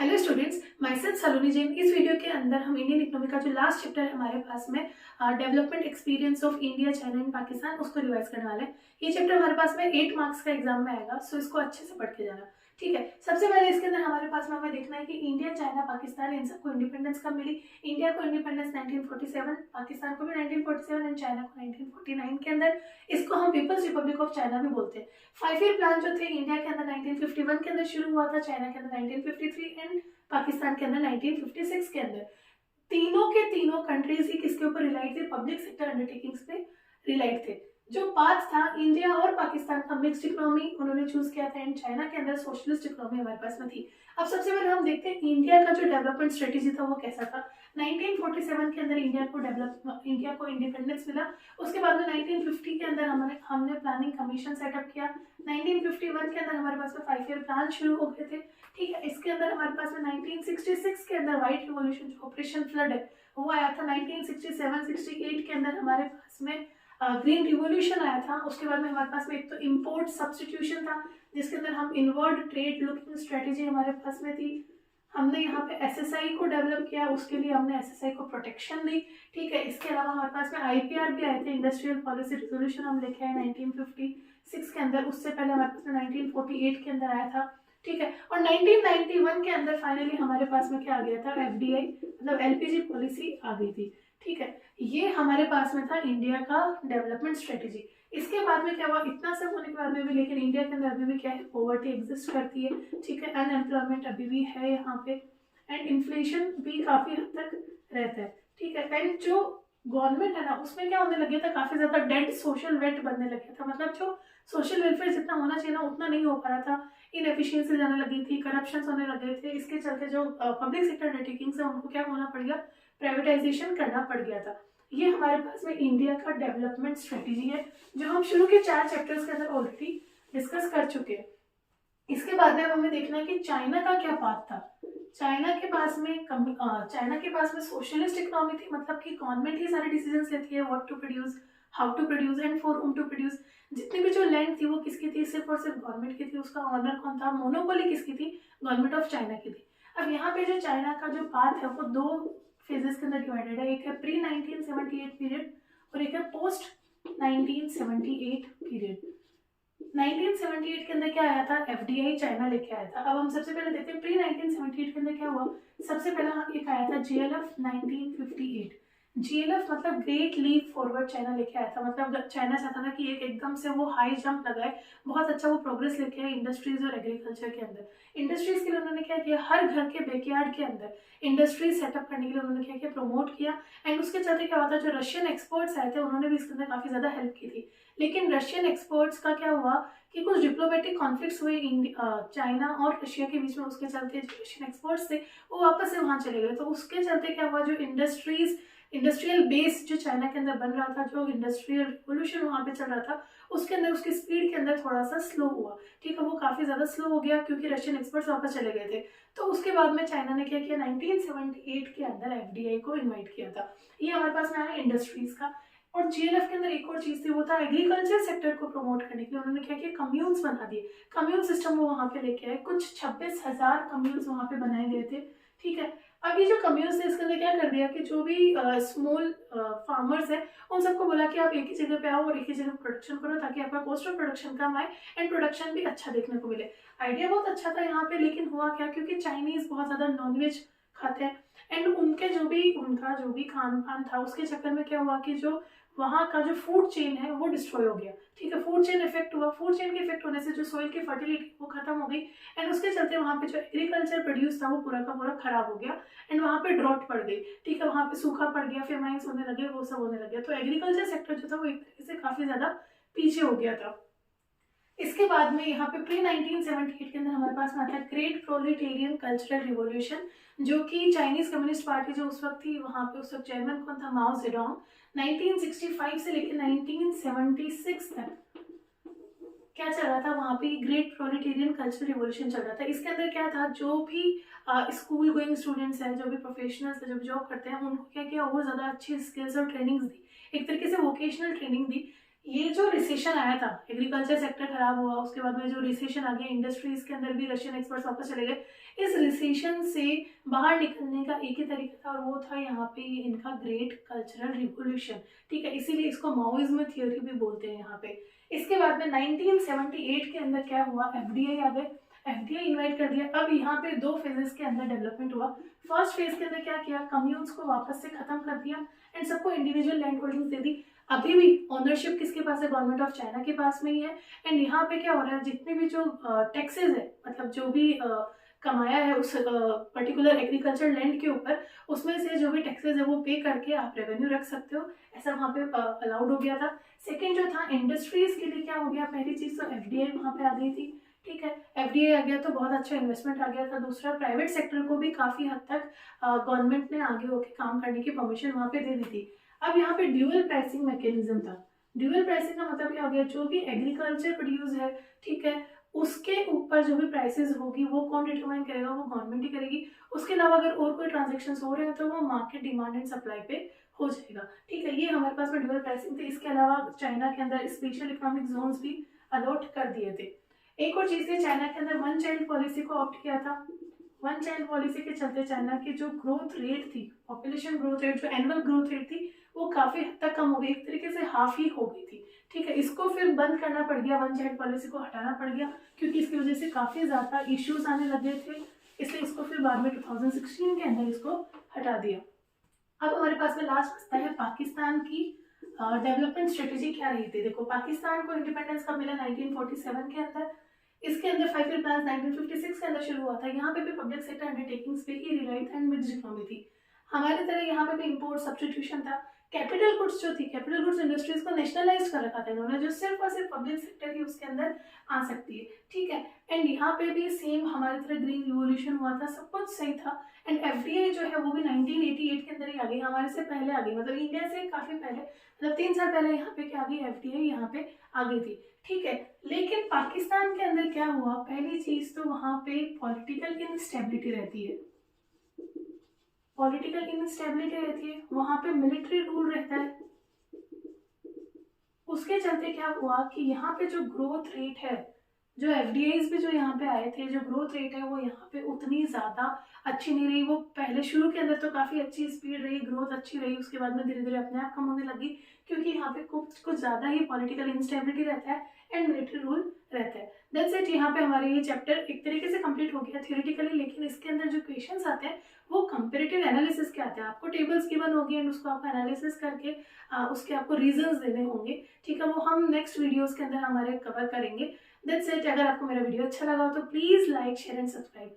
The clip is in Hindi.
हेलो स्टूडेंट्स, माय सेल्फ सलोनी जैन। इस वीडियो के अंदर हम इंडियन इकोनॉमी का जो लास्ट चैप्टर है हमारे पास में development experience of India, China and Pakistan, उसको रिवाइज करने वाले हैं। ये चैप्टर हमारे पास में 8 मार्क्स का एग्जाम में आएगा, सो इसको अच्छे से पढ़ के जाना। ठीक है, सबसे पहले इसके अंदर हमारे पास में हमें देखना है कि इंडिया, चाइना, पाकिस्तान, इन सबको इंडिपेंडेंस कब मिली। इंडिया को इंडिपेंडेंस 1947, पाकिस्तान को भी 1947 एंड चाइना को 1949 के अंदर। इसको हम पीपल्स रिपब्लिक ऑफ चाइना भी बोलते हैं। 5 ईयर प्लान जो थे इंडिया के अंदर 1951 के अंदर शुरू हुआ था, चाइना के अंदर 1953 एंड पाकिस्तान के अंदर 1956 के अंदर। तीनों के तीनों कंट्रीज ही किसके ऊपर रिलाइट थे? पब्लिक सेक्टर अंडरटेकिंग्स पे रिलाइट थे। जो पाथ था इंडिया और पाकिस्तान का मिक्स्ड इकोनॉमी उन्होंने चूज किया था एंड चाइना के अंदर सोशलिस्ट इकोनॉमी हमारे पास में थी। अब सबसे पहले हम देखते हैं इंडिया का जो डेवलपमेंट स्ट्रेटेजी था वो कैसा था। 1947 के अंदर इंडिया को इंडिपेंडेंस मिला। उसके बाद में 1950 के अंदर हमने प्लानिंग कमीशन सेटअप किया। 1951 के अंदर हमारे पास में 5 ईयर प्लान शुरू हो गए थे। ठीक है, इसके अंदर हमारे पास में 1966 के अंदर व्हाइट रिवॉल्यूशन जो ऑपरेशन फ्लड है वो आया था। 1967-68 के अंदर हमारे पास में ग्रीन रिवॉल्यूशन आया था। उसके बाद में हमारे पास में एक तो इम्पोर्ट सब्सटीट्यूशन था जिसके अंदर हम इनवर्ड ट्रेड लुकिंग स्ट्रेटेजी हमारे पास में थी। हमने यहाँ पे एसएसआई को डेवलप किया, उसके लिए हमने एसएसआई को प्रोटेक्शन दी। ठीक है, इसके अलावा हमारे पास में आईपीआर भी आए थे, इंडस्ट्रियल पॉलिसी रिजोल्यूशन हम लेके आए 1956 के अंदर। उससे पहले हमारे पास में 1948 के अंदर आया था। ठीक है, और 1991 के अंदर फाइनली हमारे पास में क्या आ गया था? एफडीआई मतलब एलपीजी पॉलिसी आ गई थी। ठीक है, ये हमारे पास में था इंडिया का डेवलपमेंट स्ट्रेटेजी। इसके बाद में क्या हुआ? इतना सब होने के बाद में भी लेकिन इंडिया के अंदर अभी भी क्या है? पॉवर्टी एग्जिस्ट करती है। ठीक है, अनएम्प्लॉयमेंट अभी भी है यहाँ पे एंड इन्फ्लेशन भी काफी हद तक रहता है। ठीक है, एंड जो गवर्नमेंट है ना उसमें क्या होने लगे था? काफी ज्यादा डेड सोशल वेट बनने लगे था। मतलब जो सोशल वेलफेयर जितना होना चाहिए ना उतना नहीं हो पा रहा था। इनएफिशिएंसी जाने लगी थी, करप्शन होने लगे थे। इसके चलते जो पब्लिक सेक्टर अंडरटेकिंग्स है उनको क्या होना पड़ गया? प्राइवेटाइजेशन करना पड़ गया था। ये हमारे पास में इंडिया का डेवलपमेंट स्ट्रेटेजी है जो हम शुरू के 4 चैप्टर्स के अंदर ऑलरेडी डिस्कस कर चुके हैं। इसके बाद में हमें देखना है कि चाइना का क्या पाथ था। चाइना के पास में सोशलिस्ट इकोनॉमी थी, मतलब कि गवर्नमेंट ही सारे डिसीजंस लेती है, what to produce, how to produce and for whom to produce. जितनी भी जो लैंड थी वो किसकी थी? सिर्फ और सिर्फ गवर्नमेंट की थी। उसका ऑनर कौन था? मोनोपोली किसकी थी? गवर्नमेंट ऑफ चाइना की थी। अब यहाँ पे जो चाइना का जो पाथ है वो 2 फेजेस के अंदर डिवाइडेड है। एक है प्री 1978 पीरियड और एक है पोस्ट 1978 पीरियड। 1978 के अंदर क्या आया था? एफडीआई चाइना लेके आया था। अब हम सबसे पहले देखते हैं प्री 1978 के अंदर क्या हुआ। सबसे पहला एक आया था जीएलएफ 1958। जीएलएफ मतलब ग्रेट लीप फॉरवर्ड चाइना लेके आया था। मतलब चाइना चाहता था कि एक एकदम से वो हाई जंप लगाए, बहुत अच्छा वो प्रोग्रेस लेके आए इंडस्ट्रीज और एग्रीकल्चर के अंदर। इंडस्ट्रीज के लिए उन्होंने क्या किया? हर घर के बैकयार्ड के अंदर इंडस्ट्रीज सेटअप करने के लिए उन्होंने क्या किया? प्रमोट किया। एंड उसके चलते क्या होता है? जो रशियन एक्सपर्ट्स आए थे उन्होंने भी इसके अंदर काफी ज्यादा हेल्प की थी। लेकिन रशियन एक्सपर्ट्स का क्या हुआ कि कुछ डिप्लोमेटिक कॉन्फ्लिक्ट्स हुए चाइना और रशिया के बीच में। उसके चलते जो रशियन एक्सपर्ट्स थे वो वापस से वहां चले गए। तो उसके चलते क्या हुआ? जो इंडस्ट्रियल बेस जो चाइना के अंदर बन रहा था, जो इंडस्ट्रियल रिवोल्यूशन वहां पे चल रहा था, उसके अंदर उसकी स्पीड के अंदर थोड़ा सा स्लो हुआ। ठीक है, वो काफी ज्यादा स्लो हो गया क्योंकि रशियन एक्सपर्ट्स वापस चले गए थे। तो उसके बाद में चाइना ने क्या किया? 1978 के अंदर एफडीआई को इन्वाइट किया था। ये हमारे पास में आया इंडस्ट्रीज का। और जीएलएफ के अंदर एक और चीज थी, वो था एग्रीकल्चर सेक्टर को प्रमोट करने के लिए उन्होंने क्या किया? कम्यून्स बना दिए। कम्यून सिस्टम वो वहां पे लेके आए। कुछ 26,000 कम्यून्स वहां पे बनाए गए थे। ठीक है, अब ये जो कम्यून्स थे इसके अंदर क्या कर दिया कि जो भी स्मॉल फार्मर्स है उन सबको बोला कि आप एक ही जगह पे आओ और एक ही जगह प्रोडक्शन करो ताकि आपका कॉस्ट ऑफ प्रोडक्शन कम आए एंड प्रोडक्शन भी अच्छा देखने को मिले। आइडिया बहुत अच्छा था यहाँ पे, लेकिन हुआ क्या? क्योंकि चाइनीज बहुत ज्यादा नॉनवेज खाते हैं एंड उनका जो भी खान पान था उसके चक्कर में क्या हुआ कि जो वहाँ का जो फूड चेन है वो डिस्ट्रॉय हो गया। ठीक है, फूड चेन इफेक्ट हुआ। फूड चेन के इफेक्ट होने से जो सोइल की फर्टिलिटी वो खत्म हो गई एंड उसके चलते वहाँ पे जो एग्रीकल्चर प्रोड्यूस था वो पूरा का पूरा खराब हो गया एंड वहाँ पे ड्रॉट पड़ गई। ठीक है, वहाँ पे सूखा पड़ गया, फेमाइन्स होने लगे, वो सब होने लगे। तो एग्रीकल्चर सेक्टर जो था वो एक तरीके से काफी ज्यादा पीछे हो गया था। इसके बाद में यहाँ पे प्री 1978 के अंदर हमारे पास में आता है ग्रेट प्रोलेटेरियन कल्चरल रिवॉल्यूशन, जो कि चाइनीज कम्युनिस्ट पार्टी जो उस वक्त थी वहाँ पे उस वक्त चेयरमैन कौन था? माओ जेडोंग। 1965 से लेकर 1976 तक क्या चल रहा था वहाँ पे? ग्रेट प्रोलेटेरियन कल्चरल रिवॉल्यूशन चल रहा था। इसके अंदर क्या था? जो भी स्कूल गोइंग स्टूडेंट्स हैं, जो भी प्रोफेशनल्स हैं, जो भी जॉब करते हैं, उनको क्या किया? और ज्यादा अच्छी स्किल्स और ट्रेनिंग्स दी। एक तरीके से वोकेशनल ट्रेनिंग दी ये जो रिसेशन आया था, एग्रीकल्चर सेक्टर खराब हुआ, उसके बाद में जो रिसेशन आ गया, इंडस्ट्रीज के अंदर भी रशियन एक्सपर्ट्स वापस चले गए। इस रिसेशन से बाहर निकलने का एक ही तरीका था और वो था यहाँ पे इनका ग्रेट कल्चरल रिवोल्यूशन। ठीक है, इसीलिए इसको माओइज्म थ्योरी भी बोलते हैं यहाँ पे। इसके बाद में 1978 के अंदर क्या हुआ, एफडीआई आ गए, एफडीआई इन्वाइट कर दिया। अब यहाँ पे दो फेजेस के अंदर डेवलपमेंट हुआ। फर्स्ट फेज के अंदर क्या किया, कम्यून्स को वापस से खत्म कर दिया एंड सबको इंडिविजुअल लैंड होल्डिंग दे दी। अभी भी ऑनरशिप किसके पास है, गवर्नमेंट ऑफ चाइना के पास में ही है। एंड यहाँ पे क्या हो रहा है, जितने भी जो टैक्सेस है, मतलब जो भी कमाया है उस पर्टिकुलर एग्रीकल्चर लैंड के ऊपर, उसमें से जो भी टैक्सेस है वो पे करके आप रेवेन्यू रख सकते हो, ऐसा वहाँ पे अलाउड हो गया था। सेकेंड जो था, इंडस्ट्रीज के लिए क्या हो गया, पहली चीज तो एफडीआई वहाँ पे आ गई थी। ठीक है, एफडीआई आ गया तो बहुत अच्छा इन्वेस्टमेंट आ गया था। दूसरा, प्राइवेट सेक्टर को भी काफी हद तक गवर्नमेंट ने आगे होकर काम करने की परमिशन वहाँ पे दे दी थी। अब यहाँ पे ड्यूअल प्राइसिंग मैकेनिज्म था। ड्यूअल प्राइसिंग का मतलब क्या हो गया, जो भी एग्रीकल्चर प्रोड्यूस है, ठीक है, उसके ऊपर जो भी प्राइसेस होगी वो कौन डिटरमाइन करेगा, वो गवर्नमेंट ही करेगी। उसके अलावा अगर और कोई ट्रांजेक्शन हो रहे हैं तो वो मार्केट डिमांड एंड सप्लाई पे हो जाएगा। ठीक है, ये हमारे पास में ड्यूअल प्राइसिंग थे। इसके अलावा चाइना के अंदर स्पेशल इकोनॉमिक जोन्स भी अलॉट कर दिए थे। एक और चीज थी, चाइना के अंदर वन चाइल्ड पॉलिसी को ऑप्ट किया था। वन चाइल्ड पॉलिसी के चलते चाइना की जो ग्रोथ रेट थी, पॉपुलेशन ग्रोथ रेट, जो एनुअल ग्रोथ रेट थी, वो काफी हद तक कम हो गई, एक तरीके से हाफ ही हो गई थी। ठीक है, इसको फिर बंद करना पड़ गया, वन चाइल्ड पॉलिसी को हटाना पड़ गया, क्योंकि इसकी वजह से काफी ज्यादा इश्यूज आने लगे थे। इसलिए इसको फिर बाद में 2016 के अंदर इसको हटा दिया। अब हमारे पास में लास्ट बचता है पाकिस्तान की डेवलपमेंट स्ट्रेटेजी क्या रही थी। देखो, पाकिस्तान को इंडिपेंडेंस कब मिला, 1947 के अंदर। इसके अंदर 5 ईयर प्लान 1956 के अंदर शुरू हुआ था। यहाँ पे भी पब्लिक सेक्टर अंडरटेकिंग्स पे ही रिलाइड था एंड मिक्स्ड इकोनॉमी थी। हमारी तरह यहाँ पे भी इंपोर्ट सब्स्टिट्यूशन था। कैपिटल गुड्स जो थी, कैपिटल गुड्स इंडस्ट्रीज को नेशनलाइज कर रखा था इन्होंने, जो सिर्फ और सिर्फ पब्लिक सेक्टर ही उसके अंदर आ सकती है। ठीक है, एंड यहाँ पे भी सेम हमारी तरह ग्रीन रिवोल्यूशन हुआ था, सब कुछ सही था। एंड एफडीआई जो है वो भी 1988 के अंदर ही आ गई, हमारे से पहले आ गई, मतलब इंडिया से काफी पहले, मतलब 3 साल पहले यहाँ पे क्या आ गई, एफडीआई यहाँ पे आ गई थी। ठीक है, लेकिन पाकिस्तान के अंदर क्या हुआ, पहली चीज तो वहां पे पॉलिटिकल इनस्टेबिलिटी रहती है। पॉलिटिकल इनस्टेबिलिटी रहती है, वहां पे मिलिट्री रूल रहता है। उसके चलते क्या हुआ कि यहाँ पे जो ग्रोथ रेट है, जो एफडीआईज भी जो यहाँ पे आए थे, जो ग्रोथ रेट है वो यहाँ पे उतनी ज्यादा अच्छी नहीं रही। वो पहले शुरू के अंदर तो काफी अच्छी स्पीड रही, ग्रोथ अच्छी रही, उसके बाद में धीरे धीरे अपने आप कम होने लगी, क्योंकि यहाँ पे कुछ ज्यादा ही पॉलिटिकल इंस्टेबिलिटी रहता है एंड मिलिट्री रूल रहता है। दैट्स इट, यहाँ पे हमारे ये चैप्टर एक तरीके से कंप्लीट हो गया थियोरेटिकली, लेकिन इसके अंदर जो क्वेश्चंस आते हैं वो कंपेरेटिव एनालिसिस के आते हैं। आपको टेबल्स गिवन होगी एंड उसको आपको एनालिसिस करके उसके आपको रीजंस देने होंगे। ठीक है, वो हम नेक्स्ट वीडियोस के अंदर हमारे कवर करेंगे। That's it. अगर आपको मेरा वीडियो अच्छा लगा हो तो please like, share and subscribe.